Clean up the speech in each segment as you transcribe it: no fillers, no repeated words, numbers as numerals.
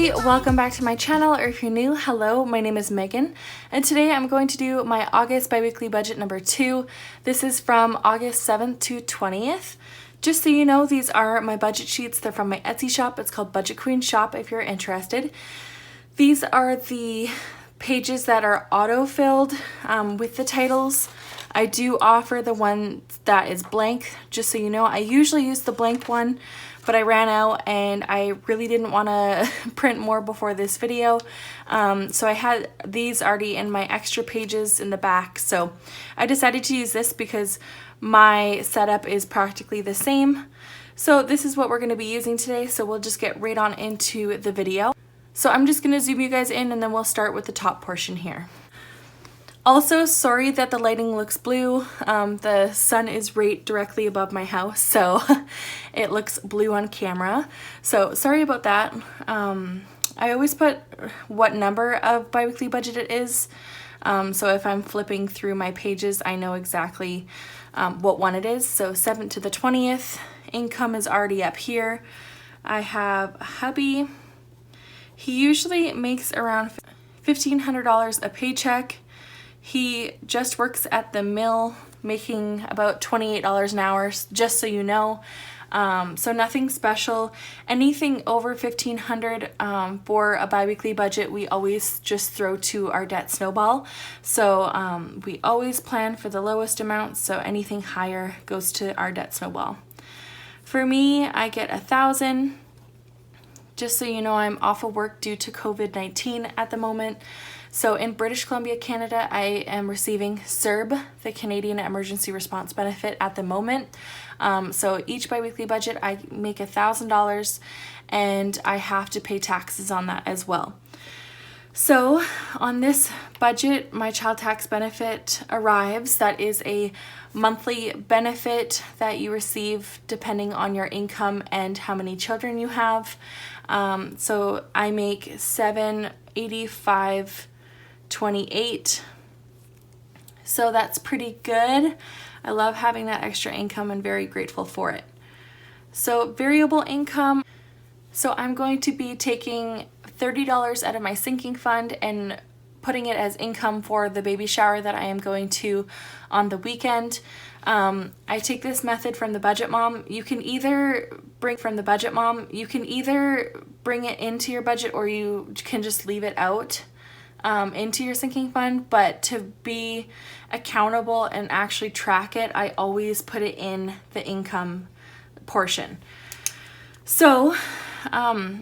everybody, welcome back to my channel, or if you're new, hello, my name is Megan, and today I'm going to do my August biweekly budget number 2. This is from August 7th to 20th. Just so you know, these are my budget sheets. They're from my Etsy shop. It's called BudgetQueenShop if you're interested. These are the pages that are auto-filled with the titles. I do offer the one that is blank, just so you know. I usually use the blank one, but I ran out and I really didn't want to print more before this video. So I had these already in my extra pages in the back. So I decided to use this because my setup is practically the same. So this is what we're going to be using today. So we'll just get right on into the video. So I'm just going to zoom you guys in and then we'll start with the top portion here. Also, sorry that the lighting looks blue. The sun is right directly above my house, so it looks blue on camera. So sorry about that. I always put what number of biweekly budget it is. So if I'm flipping through my pages, I know exactly what one it is. So 7th to the 20th. Income is already up here. I have a hubby. He usually makes around $1,500 a paycheck. He just works at the mill, making about $28 an hour, just so you know. So nothing special. Anything over $1,500 for a biweekly budget, we always just throw to our debt Snowball. So we always plan for the lowest amount, so anything higher goes to our debt Snowball. For me, I get $1,000. Just so you know, I'm off of work due to COVID-19 at the moment. So in British Columbia, Canada, I am receiving CERB, the Canadian Emergency Response Benefit, at the moment. So each biweekly budget, I make $1,000 and I have to pay taxes on that as well. So on this budget, my child tax benefit arrives. That is a monthly benefit that you receive depending on your income and how many children you have. So I make $785.28. So that's pretty good. I love having that extra income and very grateful for it. So variable income. So I'm going to be taking $30 out of my sinking fund and putting it as income for the baby shower that I am going to on the weekend. I take this method from the Budget Mom. You can either bring it into your budget, or you can just leave it out into your sinking fund. But to be accountable and actually track it, I always put it in the income portion. So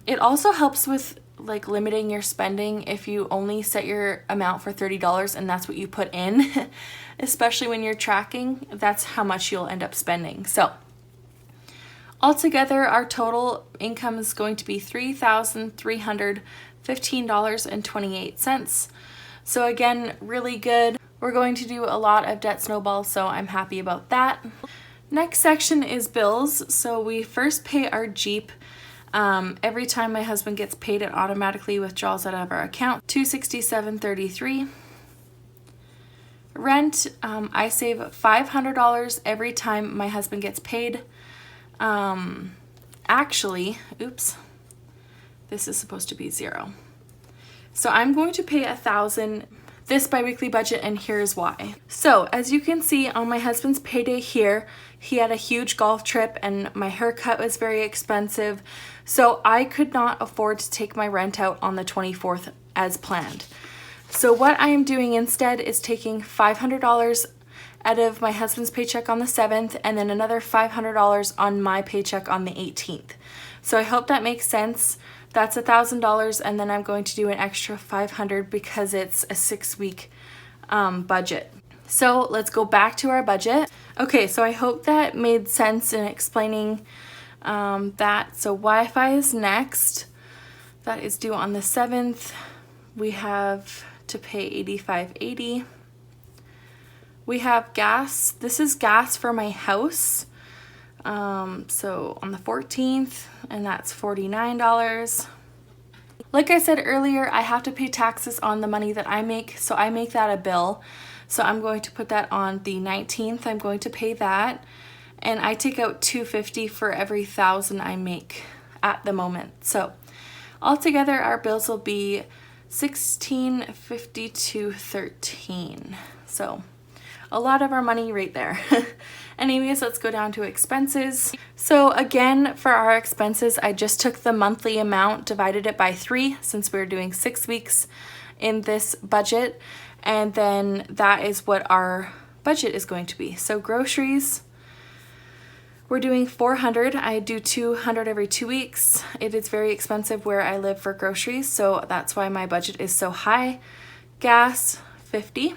it also helps with like limiting your spending if you only set your amount for $30 and that's what you put in. Especially when you're tracking, that's how much you'll end up spending. So altogether, our total income is going to be $3,315.28. So again, really good. We're going to do a lot of debt Snowball, so I'm happy about that. Next section is bills. So we first pay our Jeep. Every time my husband gets paid, it automatically withdraws out of our account. $267.33. Rent, I save $500 every time my husband gets paid. Actually, oops, this is supposed to be $0. So I'm going to pay $1,000 this biweekly budget, and here's why. So as you can see on my husband's payday here, he had a huge golf trip and my haircut was very expensive. So I could not afford to take my rent out on the 24th as planned. So what I am doing instead is taking $500 out of my husband's paycheck on the 7th and then another $500 on my paycheck on the 18th. So I hope that makes sense. That's $1,000, and then I'm going to do an extra $500 because it's a 6-week budget. So let's go back to our budget. Okay, so I hope that made sense in explaining that. So Wi-Fi is next. That is due on the 7th. We have to pay $85.80. We have gas. This is gas for my house. So on the 14th, and that's $49. Like I said earlier, I have to pay taxes on the money that I make, so I make that a bill. So I'm going to put that on the 19th. I'm going to pay that, and I take out $250 for every $1,000 I make at the moment. So Altogether, our bills will be $16.52.13. So a lot of our money right there. Anyways, let's go down to expenses. So again, for our expenses, I just took the monthly amount, divided it by 3 since we're doing 6 weeks in this budget. And then that is what our budget is going to be. So groceries, we're doing $400. I do $200 every 2 weeks. It is very expensive where I live for groceries, so that's why my budget is so high. Gas, $50.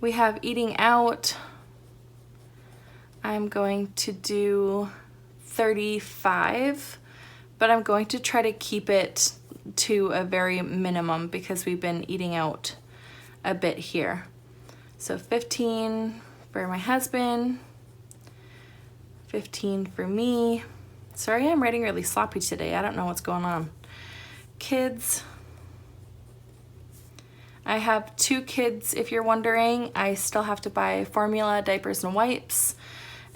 We have eating out. I'm going to do $35, but I'm going to try to keep it to a very minimum because we've been eating out a bit here. So $15 for my husband, $15 for me. Sorry, I'm writing really sloppy today. I don't know what's going on. Kids. I have 2 kids, if you're wondering. I still have to buy formula, diapers, and wipes.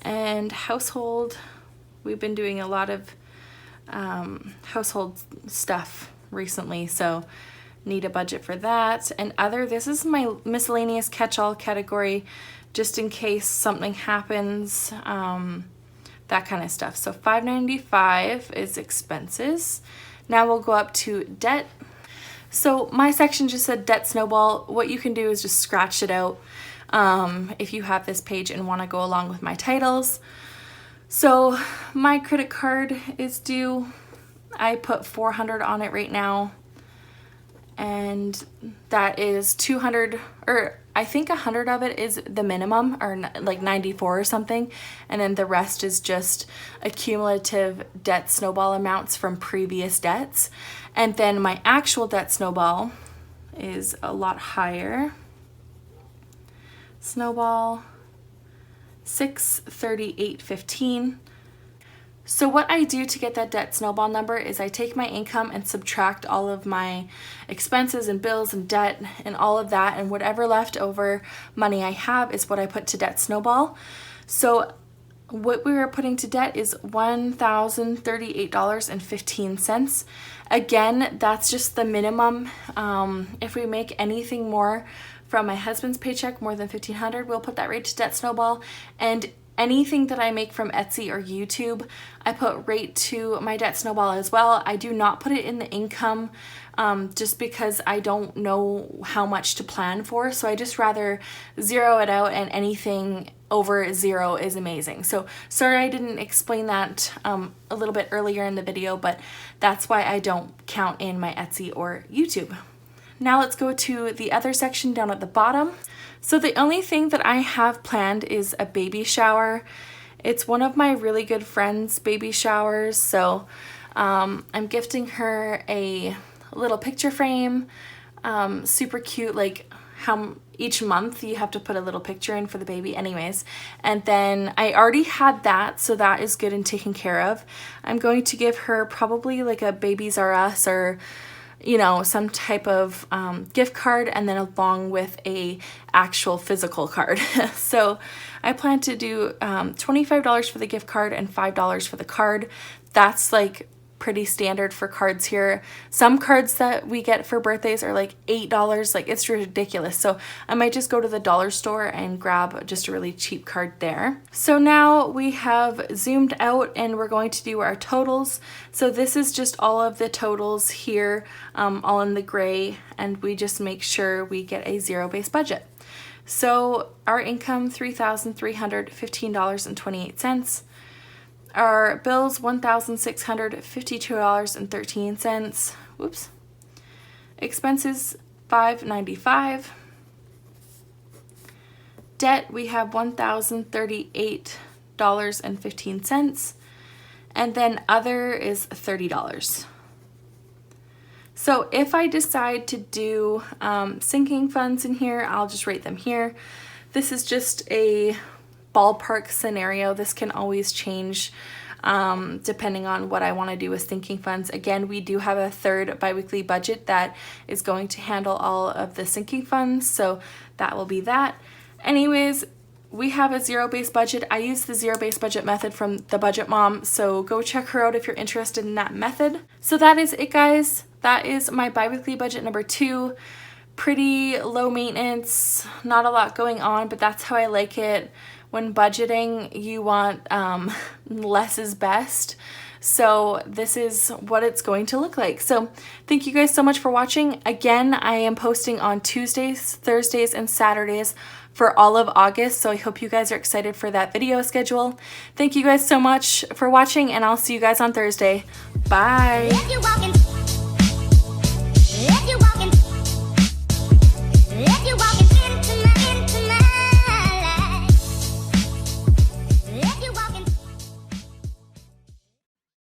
And household, we've been doing a lot of household stuff recently, so need a budget for that. And other, this is my miscellaneous catch-all category, just in case something happens, that kind of stuff. So $5.95 is expenses. Now we'll go up to debt. So my section just said debt snowball. What you can do is just scratch it out if you have this page and want to go along with my titles. So my credit card is due. I put $400 on it right now, and that is $200, or I think $100 of it is the minimum, or like $94 or something, and then the rest is just accumulative debt snowball amounts from previous debts. And then my actual debt snowball is a lot higher. Snowball, $638.15. So what I do to get that debt snowball number is I take my income and subtract all of my expenses and bills and debt and all of that, and whatever leftover money I have is what I put to debt snowball. So what we are putting to debt is $1,038.15. Again, that's just the minimum. If we make anything more from my husband's paycheck, more than $1,500, we'll put that right to debt snowball. And anything that I make from Etsy or YouTube, I put right to my debt snowball as well. I do not put it in the income just because I don't know how much to plan for. So I just rather zero it out, and anything over 0 is amazing. So sorry I didn't explain that a little bit earlier in the video, but that's why I don't count in my Etsy or YouTube. Now let's go to the other section down at the bottom. So the only thing that I have planned is a baby shower. It's one of my really good friends' baby showers, so I'm gifting her a little picture frame, super cute, like how each month you have to put a little picture in for the baby anyways. And then I already had that, so that is good and taken care of. I'm going to give her probably like a Babies R Us or some type of gift card, and then along with a actual physical card. So I plan to do $25 for the gift card and $5 for the card. That's like pretty standard for cards here. Some cards that we get for birthdays are like $8, like it's ridiculous. So I might just go to the dollar store and grab just a really cheap card there. So now we have zoomed out and we're going to do our totals. So this is just all of the totals here, all in the gray, and we just make sure we get a zero-based budget. So our income, $3,315.28. Our bills, $1,652.13. Whoops. Expenses, $595. Debt, we have $1,038.15. And then other is $30. So if I decide to do sinking funds in here, I'll just write them here. This is just a ballpark scenario. This can always change depending on what I want to do with sinking funds. Again, we do have a third biweekly budget that is going to handle all of the sinking funds, so that will be that. Anyways, we have a zero-based budget. I use the zero-based budget method from the Budget Mom, so go check her out if you're interested in that method. So that is it, guys. That is my bi-weekly budget number 2. Pretty low maintenance, not a lot going on, but that's how I like it. When budgeting, you want less is best. So this is what it's going to look like. So thank you guys so much for watching. Again, I am posting on Tuesdays, Thursdays, and Saturdays for all of August. So I hope you guys are excited for that video schedule. Thank you guys so much for watching, and I'll see you guys on Thursday. Bye. If you walking, if you walking, if you walking.